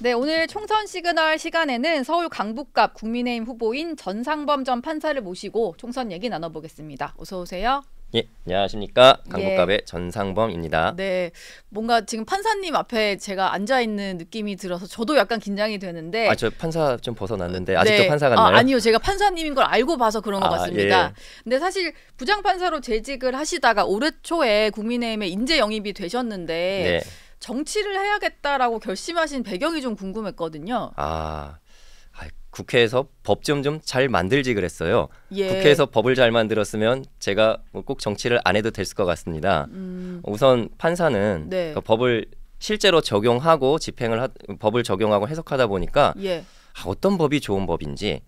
네, 오늘 총선 시그널 시간에는 서울 강북갑 국민의힘 후보인 전상범 전 판사를 모시고 총선 얘기 나눠보겠습니다. 어서 오세요. 예, 안녕하십니까. 예. 강북갑의 전상범입니다. 네, 뭔가 지금 판사님 앞에 제가 앉아있는 느낌이 들어서 저도 약간 긴장이 되는데. 저 판사 좀 벗어났는데 아직도 네. 판사 같나요? 아니요, 제가 판사님인 걸 알고 봐서 그런 것 같습니다. 예. 근데 사실 부장판사로 재직을 하시다가 올해 초에 국민의힘에 인재 영입이 되셨는데 네. 정치를 해야겠다라고 결심하신 배경이 좀 궁금했거든요. 국회에서 법 좀 잘 만들지 그랬어요. 예. 국회에서 법을 잘 만들었으면 제가 꼭 정치를 안 해도 됐을 것 같습니다. 우선 판사는 네. 그 법을 실제로 적용하고 법을 적용하고 해석하다 보니까 예. 어떤 법이 좋은 법인지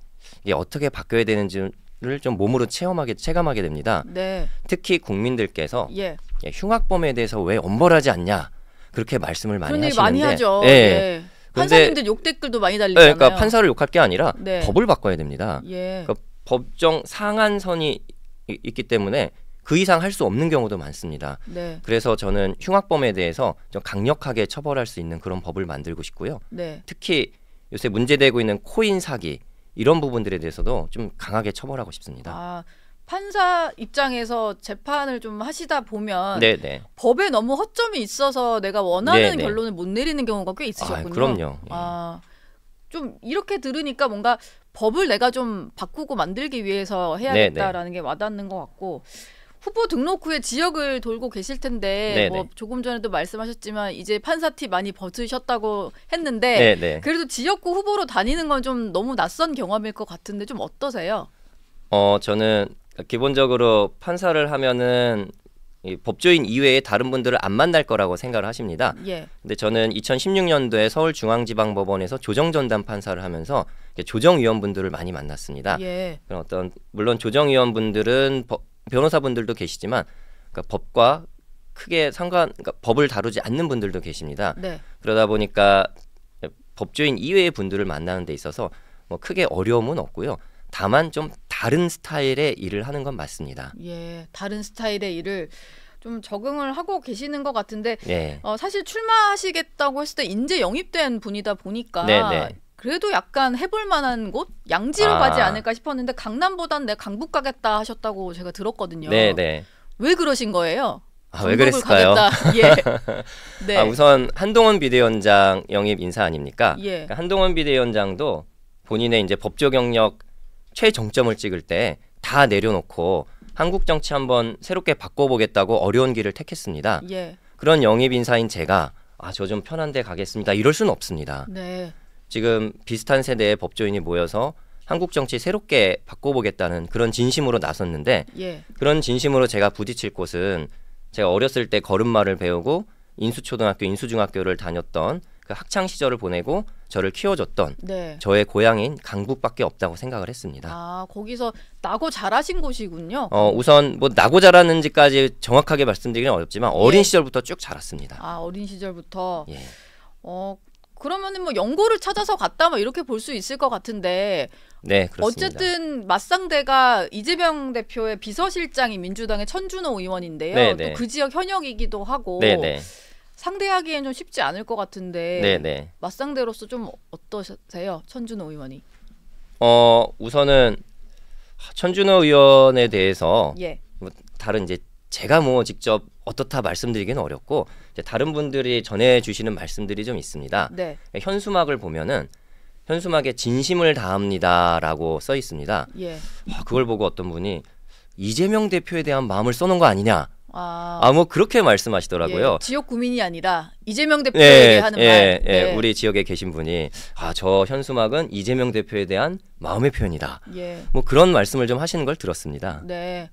이게 어떻게 바뀌어야 되는지를 좀 몸으로 체감하게 됩니다. 네. 특히 국민들께서 예. 흉악범에 대해서 왜 엄벌하지 않냐 그렇게 말씀을 많이 그런 얘기 하시는데 많이 하죠. 예. 예. 근데- 판사님들 욕 댓글도 많이 달리잖아요. 그러니까 판사를 욕할 게 아니라 네. 법을 바꿔야 됩니다. 예. 그러니까 법정 상한선이 있기 때문에 그 이상 할 수 없는 경우도 많습니다. 네. 그래서 저는 흉악범에 대해서 좀 강력하게 처벌할 수 있는 그런 법을 만들고 싶고요. 네. 특히 요새 문제되고 있는 코인 사기 이런 부분들에 대해서도 좀 강하게 처벌하고 싶습니다. 아, 판사 입장에서 재판을 좀 하시다 보면 네네. 법에 너무 허점이 있어서 내가 원하는 네네. 결론을 못 내리는 경우가 꽤 있으셨군요. 그럼요. 예. 좀 이렇게 들으니까 뭔가 법을 내가 좀 바꾸고 만들기 위해서 해야겠다라는 게 와닿는 것 같고, 후보 등록 후에 지역을 돌고 계실 텐데 네네. 뭐 조금 전에도 말씀하셨지만 이제 판사티 많이 벗으셨다고 했는데 네네. 그래도 지역구 후보로 다니는 건 좀 너무 낯선 경험일 것 같은데 좀 어떠세요? 저는 기본적으로 판사를 하면은 이 법조인 이외에 다른 분들을 안 만날 거라고 생각을 하십니다. 예. 근데 저는 2016년도에 서울중앙지방법원에서 조정전담 판사를 하면서 조정위원분들을 많이 만났습니다. 예. 그런 물론 조정위원분들은 변호사분들도 계시지만 그러니까 법과 크게 그러니까 법을 다루지 않는 분들도 계십니다. 네. 그러다 보니까 법조인 이외의 분들을 만나는 데 있어서 뭐 크게 어려움은 없고요. 다만 좀 다른 스타일의 일을 하는 건 맞습니다. 예. 다른 스타일의 일을 좀 적응을 하고 계시는 것 같은데 네. 사실 출마하시겠다고 했을 때 인재 영입된 분이다 보니까 네네. 그래도 약간 해볼 만한 곳? 양지로 가지 않을까 싶었는데 강남보단 내가 강북 가겠다 하셨다고 제가 들었거든요. 네네. 왜 그러신 거예요? 왜 강북을 그랬을까요? 가겠다. 예. 네. 우선 한동훈 비대위원장 영입 인사 아닙니까? 예. 그러니까 한동훈 비대위원장도 본인의 이제 법조 경력 최정점을 찍을 때 다 내려놓고 한국 정치 한번 새롭게 바꿔보겠다고 어려운 길을 택했습니다. 예. 그런 영입 인사인 제가 저 좀 편한 데 가겠습니다. 이럴 수는 없습니다. 네. 지금 비슷한 세대의 법조인이 모여서 한국 정치 새롭게 바꿔보겠다는 그런 진심으로 나섰는데 예. 그런 진심으로 제가 부딪힐 곳은 제가 어렸을 때 걸음마를 배우고 인수초등학교, 인수중학교를 다녔던 그 학창 시절을 보내고 저를 키워줬던 네. 저의 고향인 강북밖에 없다고 생각을 했습니다. 거기서 나고 자라신 곳이군요. 우선 뭐 나고 자랐는지까지 정확하게 말씀드리기는 어렵지만 어린 시절부터 쭉 자랐습니다. 어린 시절부터. 예. 그러면은 뭐 연고를 찾아서 갔다 뭐 이렇게 볼 수 있을 것 같은데. 네, 그렇습니다. 어쨌든 맞상대가 이재명 대표의 비서실장이 민주당의 천준호 의원인데요. 네네. 또 그 지역 현역이기도 하고 네네. 상대하기엔 좀 쉽지 않을 것 같은데 네네. 맞상대로서 좀 어떠세요, 천준호 의원이? 우선은 천준호 의원에 대해서 예. 뭐 다른 이제 제가 뭐 직접 어떻다 말씀드리기는 어렵고 이제 다른 분들이 전해주시는 말씀들이 좀 있습니다. 네. 현수막을 보면은 현수막에 진심을 다합니다라고 써 있습니다. 예. 그걸 보고 어떤 분이 이재명 대표에 대한 마음을 써놓은 거 아니냐? 뭐 그렇게 말씀하시더라고요. 예. 지역 구민이 아니라 이재명 대표에게 하는 말. 네. 우리 지역에 계신 분이 저 현수막은 이재명 대표에 대한 마음의 표현이다. 예. 뭐 그런 말씀을 좀 하시는 걸 들었습니다. 네.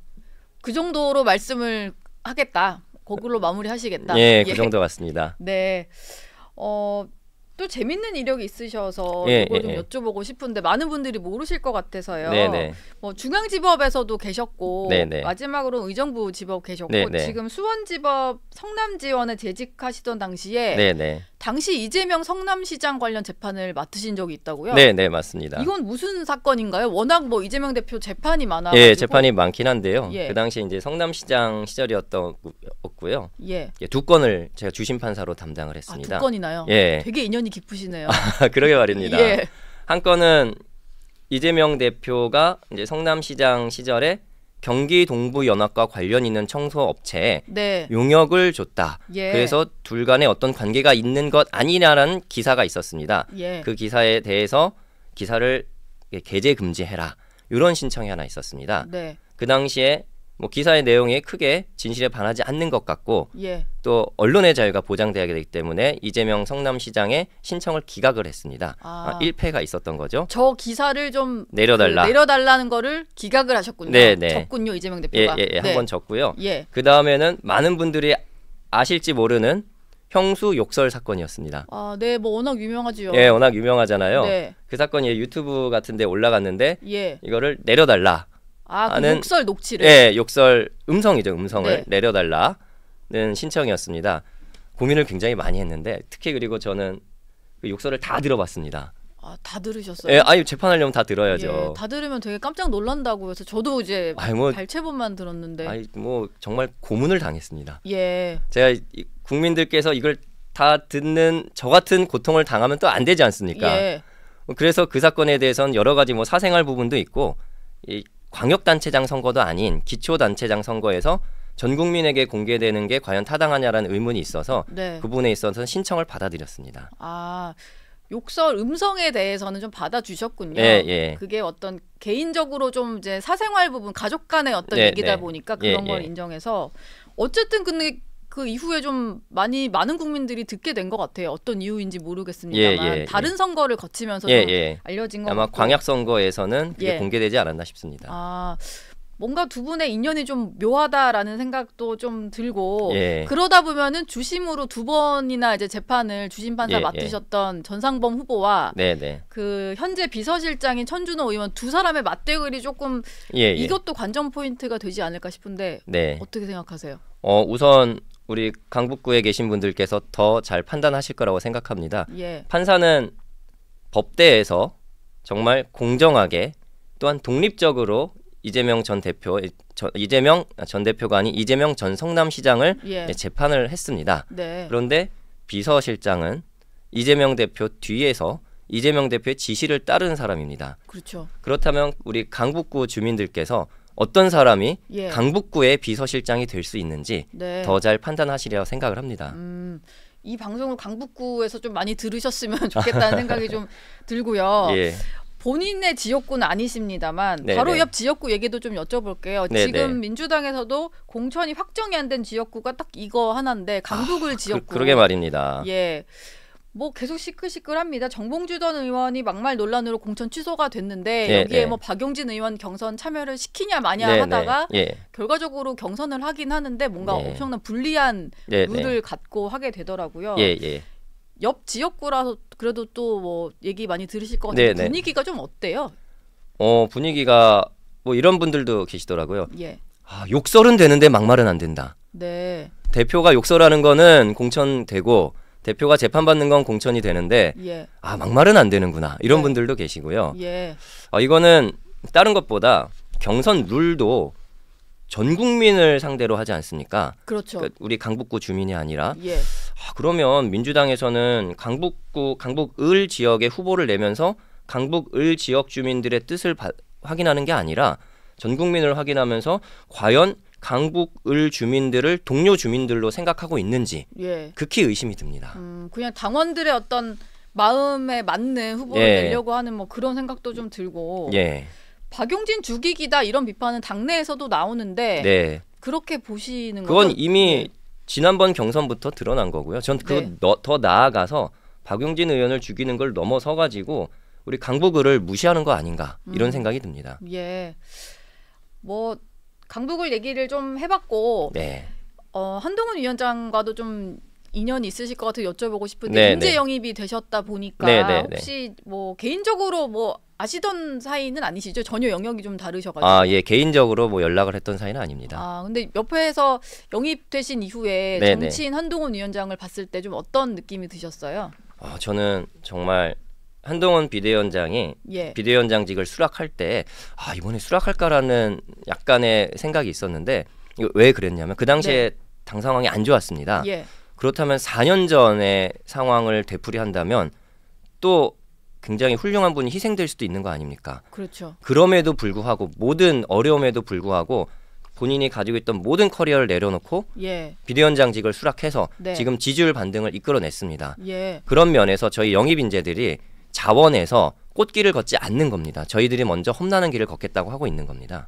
그 정도로 말씀을 하겠다. 거꾸로 마무리하시겠다. 예, 그 정도 같습니다. 네. 또 재밌는 이력이 있으셔서 예, 이걸 좀 예. 여쭤보고 싶은데 많은 분들이 모르실 것 같아서요. 네네. 뭐 중앙지법에서도 계셨고 네네. 마지막으로 의정부 지법 계셨고 네네. 지금 수원지법 성남지원에 재직하시던 당시에 네네. 당시 이재명 성남시장 관련 재판을 맡으신 적이 있다고요? 네, 네, 맞습니다. 이건 무슨 사건인가요? 워낙 뭐 이재명 대표 재판이 많아가지고. 예, 재판이 많긴 한데요. 예. 그 당시 이제 성남시장 시절이었고요. 예. 예, 두 건을 제가 주심 판사로 담당을 했습니다. 두 건이나요? 예. 되게 인연이 깊으시네요. 그러게 말입니다. 예. 한 건은 이재명 대표가 이제 성남시장 시절에 경기 동부연합과 관련 있는 청소업체에 네. 용역을 줬다. 예. 그래서 둘 간에 어떤 관계가 있는 것 아니냐라는 기사가 있었습니다. 예. 그 기사에 대해서 기사를 게재 금지해라. 이런 신청이 하나 있었습니다. 네. 그 당시에 뭐 기사의 내용이 크게 진실에 반하지 않는 것 같고 예. 또 언론의 자유가 보장돼야 되기 때문에 이재명 성남시장의 신청을 기각을 했습니다. 1패가 있었던 거죠. 저 기사를 좀 내려달라는 거를 기각을 하셨군요. 네, 네. 적군요, 이재명 대표가. 네. 한번 적고요. 예. 그 다음에는 많은 분들이 아실지 모르는 형수 욕설 사건이었습니다. 네, 뭐 워낙 유명하지요. 예, 워낙 유명하잖아요. 네. 그 사건이 유튜브 같은데 올라갔는데 예. 이거를 내려달라. 그 욕설 녹취를. 예, 욕설 음성이죠. 음성을 네. 내려달라는 신청이었습니다. 고민을 굉장히 많이 했는데 특히 그리고 저는 그 욕설을 다 들어봤습니다. 다 들으셨어요? 예, 아니 재판하려면 다 들어야죠. 예, 다 들으면 되게 깜짝 놀란다고 해서 저도 이제 발췌본만 들었는데. 뭐 정말 고문을 당했습니다. 예. 제가 국민들께서 이걸 다 듣는 저 같은 고통을 당하면 또 안 되지 않습니까? 예. 그래서 그 사건에 대해서는 여러 가지 뭐 사생활 부분도 있고 이 광역단체장 선거도 아닌 기초단체장 선거에서 전 국민에게 공개되는 게 과연 타당하냐라는 의문이 있어서 네. 그 부분에 있어서 신청을 받아들였습니다. 욕설 음성에 대해서는 좀 받아주셨군요. 예. 그게 어떤 개인적으로 좀 이제 사생활 부분, 가족 간의 어떤 얘기다 보니까 그런 걸 인정해서 어쨌든 근데 그 이후에 좀 많은 국민들이 듣게 된 것 같아요. 어떤 이유인지 모르겠습니다만 다른 선거를 거치면서 알려진 것 같고 아마 광역 선거에서는 그게 공개되지 않았나 싶습니다. 뭔가 두 분의 인연이 좀 묘하다라는 생각도 좀 들고 그러다 보면은 주심으로 두 번이나 이제 재판을 주심 판사 맡으셨던 전상범 후보와 그 현재 비서실장인 천준호 의원 두 사람의 맞대결이 조금 이것도 관전 포인트가 되지 않을까 싶은데 어떻게 생각하세요? 우선 우리 강북구에 계신 분들께서 더 잘 판단하실 거라고 생각합니다. 판사는 법대에서 정말 공정하게 또한 독립적으로 이재명 전 대표가 아닌 이재명 전 성남시장을 재판을 했습니다. 그런데 비서실장은 이재명 대표 뒤에서 이재명 대표의 지시를 따르는 사람입니다. 그렇죠. 그렇다면 우리 강북구 주민들께서 어떤 사람이 강북구의 비서실장이 될 수 있는지 더 잘 판단하시리라고 생각을 합니다. 이 방송을 강북구에서 좀 많이 들으셨으면 좋겠다는 생각이 좀 들고요. 본인의 지역구는 아니십니다만 바로 옆 지역구 얘기도 좀 여쭤볼게요. 지금 민주당에서도 공천이 확정이 안 된 지역구가 딱 이거 하나인데 강북을 지역구. 그러게 말입니다. 뭐 계속 시끌시끌합니다. 정봉주 전 의원이 막말 논란으로 공천 취소가 됐는데 여기에 뭐 박용진 의원 경선 참여를 시키냐 마냐 하다가 결과적으로 경선을 하긴 하는데 뭔가 엄청난 불리한 룰을 갖고 하게 되더라고요. 옆 지역구라서 그래도 또 뭐 얘기 많이 들으실 것 같은데 분위기가 좀 어때요? 분위기가 뭐 이런 분들도 계시더라고요. 욕설은 되는데 막말은 안 된다. 대표가 욕설하는 거는 공천되고 대표가 재판받는 건 공천이 되는데 막말은 안 되는구나 이런 분들도 계시고요. 이거는 다른 것보다 경선 룰도 전 국민을 상대로 하지 않습니까? 그렇죠. 그러니까 우리 강북구 주민이 아니라 그러면 민주당에서는 강북을 지역의 후보를 내면서 강북을 지역 주민들의 뜻을 확인하는 게 아니라 전 국민을 확인하면서 과연 강북을 주민들을 동료 주민들로 생각하고 있는지 극히 의심이 듭니다. 그냥 당원들의 어떤 마음에 맞는 후보를 내려고 하는 뭐 그런 생각도 좀 들고 박용진 죽이기다 이런 비판은 당내에서도 나오는데 그렇게 보시는 거죠? 그건 이미 지난번 경선부터 드러난 거고요. 전 그거 더 나아가서 박용진 의원을 죽이는 걸 넘어서 가지고 우리 강북을 무시하는 거 아닌가 이런 생각이 듭니다. 뭐 강북을 얘기를 좀 해봤고 한동훈 위원장과도 좀 인연이 있으실 것 같아 여쭤보고 싶은데 인재 영입이 되셨다 보니까 혹시 뭐 개인적으로 뭐 아시던 사이는 아니시죠? 전혀 영역이 좀 다르셔가지고. 예, 개인적으로 뭐 연락을 했던 사이는 아닙니다. 근데 옆에서 영입되신 이후에 정치인 한동훈 위원장을 봤을 때 좀 어떤 느낌이 드셨어요? 저는 정말 한동훈 비대위원장이 비대위원장직을 수락할 때 이번에 수락할까라는 약간의 생각이 있었는데 왜 그랬냐면 그 당시에 당 상황이 안 좋았습니다. 그렇다면 4년 전의 상황을 되풀이한다면 또 굉장히 훌륭한 분이 희생될 수도 있는 거 아닙니까? 그렇죠. 그럼에도 불구하고 모든 어려움에도 불구하고 본인이 가지고 있던 모든 커리어를 내려놓고 비대위원장직을 수락해서 지금 지지율 반등을 이끌어냈습니다. 그런 면에서 저희 영입 인재들이 자원에서 꽃길을 걷지 않는 겁니다. 저희들이 먼저 험난한 길을 걷겠다고 하고 있는 겁니다.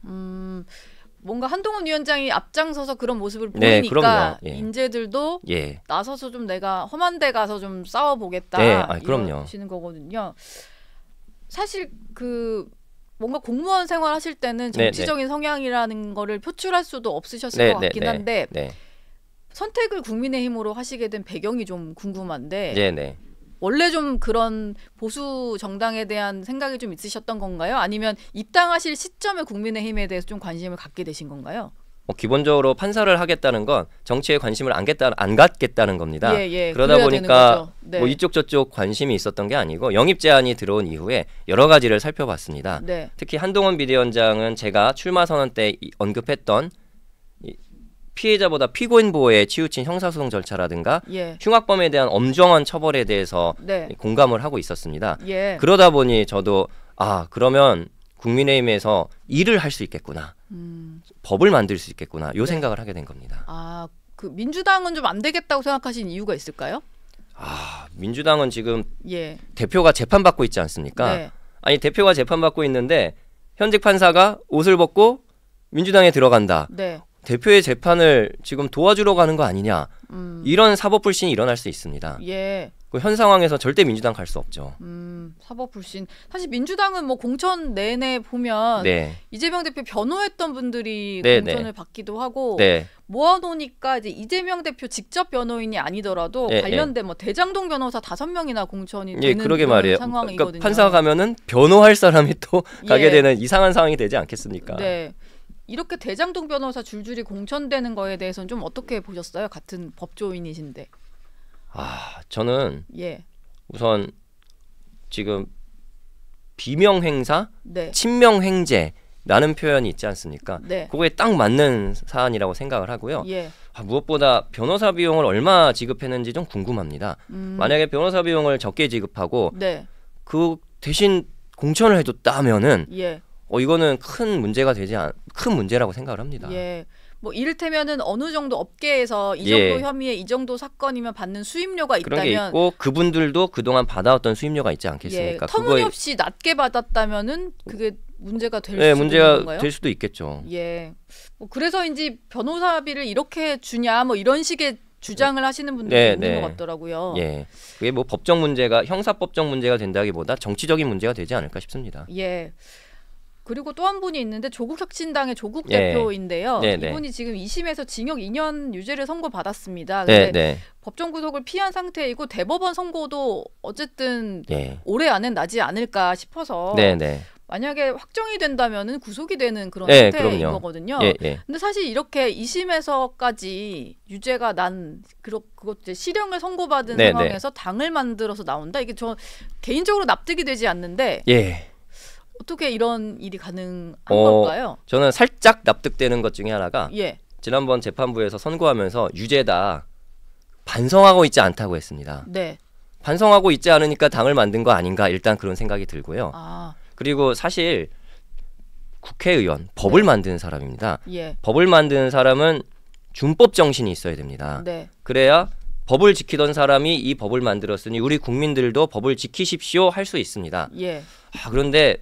뭔가 한동훈 위원장이 앞장서서 그런 모습을 보이니까 인재들도 나서서 좀 내가 험한 데 가서 좀 싸워보겠다 이러시는 거거든요. 사실 그 뭔가 공무원 생활 하실 때는 정치적인 성향이라는 거를 표출할 수도 없으셨을 것 같긴 한데 선택을 국민의힘으로 하시게 된 배경이 좀 궁금한데 원래 좀 그런 보수 정당에 대한 생각이 좀 있으셨던 건가요? 아니면 입당하실 시점에 국민의힘에 대해서 좀 관심을 갖게 되신 건가요? 기본적으로 판사를 하겠다는 건 정치에 관심을 안 갖겠다는 겁니다. 그러다 보니까 뭐 이쪽 저쪽 관심이 있었던 게 아니고 영입 제안이 들어온 이후에 여러 가지를 살펴봤습니다. 특히 한동훈 비대위원장은 제가 출마 선언 때 언급했던 피해자보다 피고인 보호에 치우친 형사소송 절차라든가 흉악범에 대한 엄정한 처벌에 대해서 공감을 하고 있었습니다. 그러다 보니 저도 그러면 국민의힘에서 일을 할 수 있겠구나. 법을 만들 수 있겠구나. 요 생각을 하게 된 겁니다. 그 민주당은 좀 안 되겠다고 생각하신 이유가 있을까요? 민주당은 지금 대표가 재판받고 있지 않습니까? 아니 대표가 재판받고 있는데 현직 판사가 옷을 벗고 민주당에 들어간다. 대표의 재판을 지금 도와주러 가는 거 아니냐. 이런 사법불신이 일어날 수 있습니다. 그 현 상황에서 절대 민주당 갈 수 없죠. 사법불신. 사실 민주당은 뭐 공천 내내 보면 이재명 대표 변호했던 분들이 공천을 받기도 하고 모아놓으니까 이제 이재명 대표 직접 변호인이 아니더라도 관련된 뭐 대장동 변호사 5명이나 공천이 되는 그러게 말이에요. 상황이거든요. 그러니까 판사가 가면은 변호할 사람이 또 가게 되는 이상한 상황이 되지 않겠습니까? 이렇게 대장동 변호사 줄줄이 공천되는 거에 대해서는 좀 어떻게 보셨어요? 같은 법조인이신데. 저는 우선 지금 비명행사, 친명행제라는 표현이 있지 않습니까? 그거에 딱 맞는 사안이라고 생각을 하고요. 무엇보다 변호사 비용을 얼마 지급했는지 좀 궁금합니다. 만약에 변호사 비용을 적게 지급하고 그 대신 공천을 해줬다면은 이거는 큰 문제라고 생각을 합니다. 뭐 이를테면은 어느 정도 업계에서 이 정도 혐의에 이 정도 사건이면 받는 수임료가 있다면 그런 게 있고 그분들도 그동안 받아왔던 수임료가 있지 않겠습니까? 터무니없이 낮게 받았다면은 그게 문제가 될 수도 있는 건가요? 될 수도 있겠죠. 뭐 그래서인지 변호사비를 이렇게 주냐 뭐 이런 식의 주장을 하시는 분들도 있는 것 같더라고요. 그게 뭐 법적 문제가 형사법적 문제가 된다기보다 정치적인 문제가 되지 않을까 싶습니다. 그리고 또 한 분이 있는데 조국혁신당의 조국 대표인데요. 이분이 지금 2심에서 징역 2년 유죄를 선고받았습니다. 근데 법정 구속을 피한 상태이고 대법원 선고도 어쨌든 올해 안엔 나지 않을까 싶어서 만약에 확정이 된다면은 구속이 되는 그런 상태인 거거든요. 근데 사실 이렇게 2심에서까지 유죄가 난 그것 실형을 선고받은 상황에서 당을 만들어서 나온다. 이게 저 개인적으로 납득이 되지 않는데 어떻게 이런 일이 가능한 걸까요? 저는 살짝 납득되는 것 중에 하나가 지난번 재판부에서 선고하면서 유죄다 반성하고 있지 않다고 했습니다. 반성하고 있지 않으니까 당을 만든 거 아닌가 일단 그런 생각이 들고요. 그리고 사실 국회의원, 법을 만드는 사람입니다. 법을 만드는 사람은 준법 정신이 있어야 됩니다. 그래야 법을 지키던 사람이 이 법을 만들었으니 우리 국민들도 법을 지키십시오 할 수 있습니다. 그런데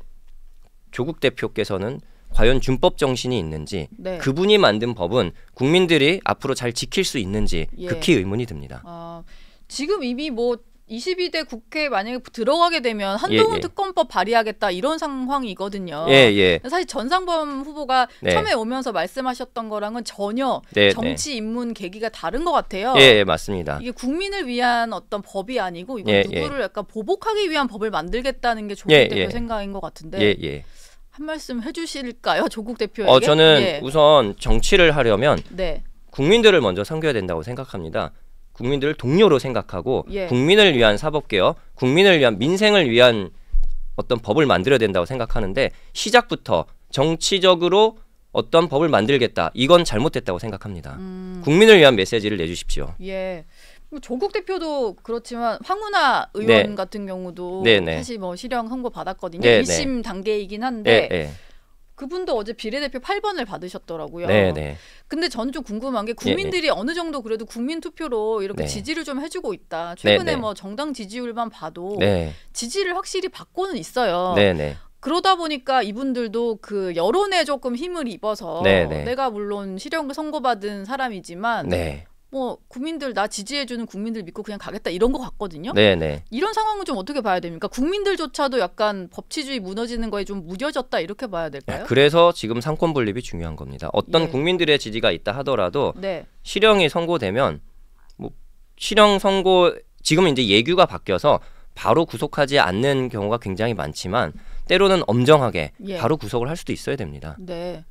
조국 대표께서는 과연 준법 정신이 있는지 그분이 만든 법은 국민들이 앞으로 잘 지킬 수 있는지 극히 의문이 듭니다. 지금 이미 뭐 22대 국회에 만약에 들어가게 되면 한동훈 특검법 발의하겠다 이런 상황이거든요. 사실 전상범 후보가 처음에 오면서 말씀하셨던 거랑은 전혀 정치 입문 계기가 다른 것 같아요. 맞습니다. 이게 국민을 위한 어떤 법이 아니고 이거 누구를 약간 보복하기 위한 법을 만들겠다는 게 조국 대표 생각인 것 같은데 한 말씀 해주실까요? 조국 대표에게? 저는 우선 정치를 하려면 국민들을 먼저 섬겨야 된다고 생각합니다. 국민들을 동료로 생각하고 국민을 위한 사법개혁, 국민을 위한 민생을 위한 어떤 법을 만들어야 된다고 생각하는데 시작부터 정치적으로 어떤 법을 만들겠다. 이건 잘못됐다고 생각합니다. 국민을 위한 메시지를 내주십시오. 조국 대표도 그렇지만 황운하 의원 같은 경우도 사실 뭐 실형 선고 받았거든요. 1심 단계이긴 한데 그분도 어제 비례대표 8번을 받으셨더라고요. 근데 저는 좀 궁금한 게 국민들이 어느 정도 그래도 국민 투표로 이렇게 지지를 좀 해주고 있다. 최근에 뭐 정당 지지율만 봐도 지지를 확실히 받고는 있어요. 그러다 보니까 이분들도 그 여론에 조금 힘을 입어서 내가 물론 실형을 선고받은 사람이지만 뭐 국민들 나 지지해주는 국민들 믿고 그냥 가겠다 이런 것 같거든요. 이런 상황은 좀 어떻게 봐야 됩니까? 국민들조차도 약간 법치주의 무너지는 거에 좀 무뎌졌다 이렇게 봐야 될까요? 그래서 지금 상권 분립이 중요한 겁니다. 어떤 국민들의 지지가 있다 하더라도 실형이 선고되면 뭐 실형 선고 지금 이제 예규가 바뀌어서 바로 구속하지 않는 경우가 굉장히 많지만 때로는 엄정하게 바로 구속을 할 수도 있어야 됩니다.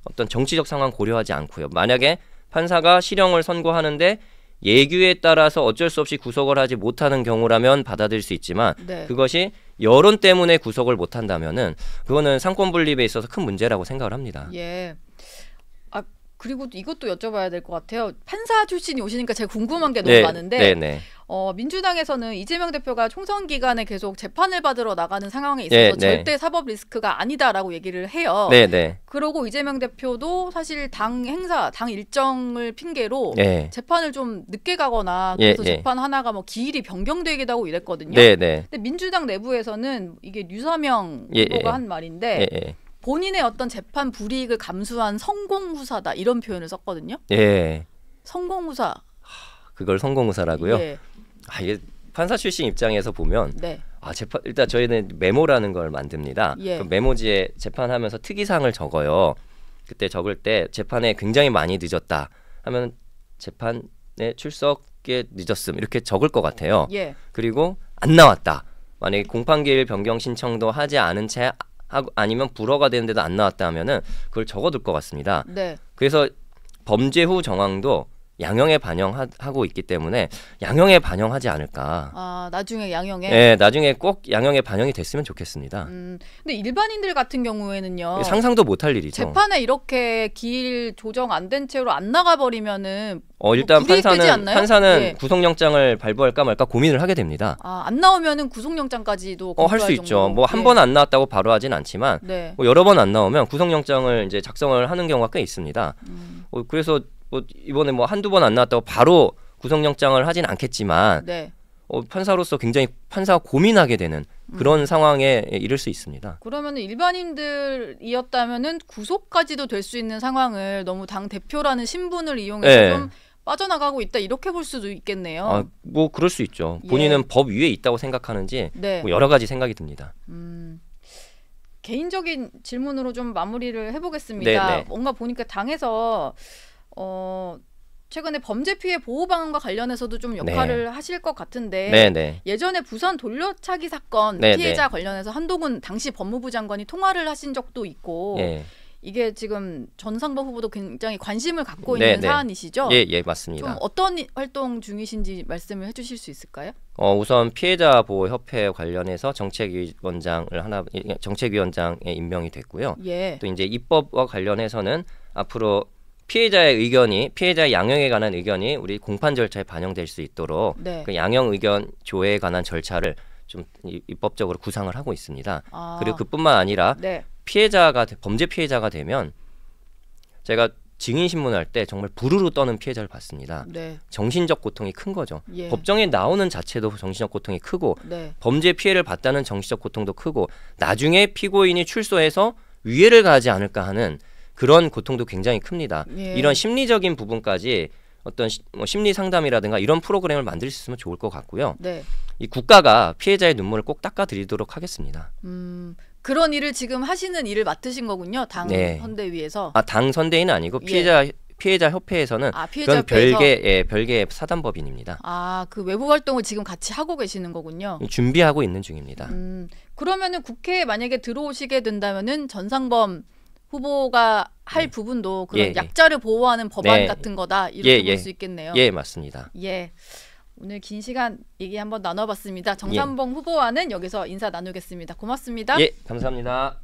어떤 정치적 상황 고려하지 않고요. 만약에 판사가 실형을 선고하는데 예규에 따라서 어쩔 수 없이 구속을 하지 못하는 경우라면 받아들일 수 있지만 그것이 여론 때문에 구속을 못한다면은 그거는 상권 분립에 있어서 큰 문제라고 생각을 합니다. 그리고 이것도 여쭤봐야 될 것 같아요. 판사 출신이 오시니까 제가 궁금한 게 너무 많은데 민주당에서는 이재명 대표가 총선 기간에 계속 재판을 받으러 나가는 상황에 있어서 절대 사법 리스크가 아니다라고 얘기를 해요. 그러고 이재명 대표도 사실 당 행사, 당 일정을 핑계로 재판을 좀 늦게 가거나 그래서 재판 하나가 뭐 기일이 변경되기도 하고 이랬거든요. 근데 민주당 내부에서는 이게 류사명 후보가 한 말인데 본인의 어떤 재판 불이익을 감수한 성공후사다 이런 표현을 썼거든요. 성공후사. 그걸 성공후사라고요? 이게 판사 출신 입장에서 보면 재판 일단 저희는 메모라는 걸 만듭니다. 그 메모지에 재판하면서 특이사항을 적어요. 그때 적을 때 재판에 굉장히 많이 늦었다 하면 재판에 출석에 늦었음 이렇게 적을 것 같아요. 그리고 안 나왔다. 만약에 공판기일 변경 신청도 하지 않은 채 아니면 불허가 되는데도 안 나왔다 하면은 그걸 적어둘 것 같습니다. 그래서 범죄 후 정황도 양형에 반영하고 있기 때문에 양형에 반영하지 않을까. 나중에 양형에? 나중에 꼭 양형에 반영이 됐으면 좋겠습니다. 근데 일반인들 같은 경우에는요. 상상도 못할 일이죠. 재판에 이렇게 기일 조정 안 된 채로 안 나가버리면은 일단 판사는 구속영장을 발부할까 말까 고민을 하게 됩니다. 안 나오면은 구속영장까지도 할 수 있죠. 뭐 한 번 안 나왔다고 바로 하진 않지만 뭐 여러 번 안 나오면 구속영장을 이제 작성을 하는 경우가 꽤 있습니다. 그래서 뭐 이번에 뭐 한두 번 안 나왔다고 바로 구속영장을 하진 않겠지만 판사로서 굉장히 판사가 고민하게 되는 그런 상황에 이를 수 있습니다. 그러면 일반인들이었다면은 구속까지도 될 수 있는 상황을 너무 당 대표라는 신분을 이용해서 좀 빠져나가고 있다 이렇게 볼 수도 있겠네요. 뭐 그럴 수 있죠. 본인은 법 위에 있다고 생각하는지 뭐 여러 가지 생각이 듭니다. 개인적인 질문으로 좀 마무리를 해보겠습니다. 뭔가 보니까 당에서 최근에 범죄 피해 보호 방안과 관련해서도 좀 역할을 하실 것 같은데 예전에 부산 돌려차기 사건 피해자 관련해서 한동훈 당시 법무부 장관이 통화를 하신 적도 있고 이게 지금 전상범 후보도 굉장히 관심을 갖고 있는 사안이시죠? 맞습니다. 좀 어떤 활동 중이신지 말씀을 해주실 수 있을까요? 우선 피해자 보호 협회 관련해서 정책위원장에 임명이 됐고요. 또 이제 입법과 관련해서는 앞으로 피해자의 양형에 관한 의견이 우리 공판 절차에 반영될 수 있도록 그 양형 의견 조회에 관한 절차를 좀 입법적으로 구상을 하고 있습니다. 그리고 그뿐만 아니라 범죄 피해자가 되면 제가 증인 신문할 때 정말 부르르 떠는 피해자를 봤습니다. 정신적 고통이 큰 거죠. 법정에 나오는 자체도 정신적 고통이 크고 범죄 피해를 봤다는 정신적 고통도 크고 나중에 피고인이 출소해서 위해를 가하지 않을까 하는 그런 고통도 굉장히 큽니다. 이런 심리적인 부분까지 어떤 심리 상담이라든가 이런 프로그램을 만들 수 있으면 좋을 것 같고요. 이 국가가 피해자의 눈물을 꼭 닦아드리도록 하겠습니다. 그런 일을 지금 하시는 일을 맡으신 거군요. 당 네. 선대위에서. 당 선대위는 아니고 피해자 협회에서는 피해자 그건 별개의 사단법인입니다. 그 외부 활동을 지금 같이 하고 계시는 거군요. 준비하고 있는 중입니다. 그러면은 국회에 만약에 들어오시게 된다면은 전상범 후보가 할 부분도 그런 약자를 보호하는 법안 같은 거다 이렇게 볼 수 있겠네요. 예, 맞습니다. 예. 오늘 긴 시간 얘기 한번 나눠봤습니다. 정상범 후보와는 여기서 인사 나누겠습니다. 고맙습니다. 예, 감사합니다.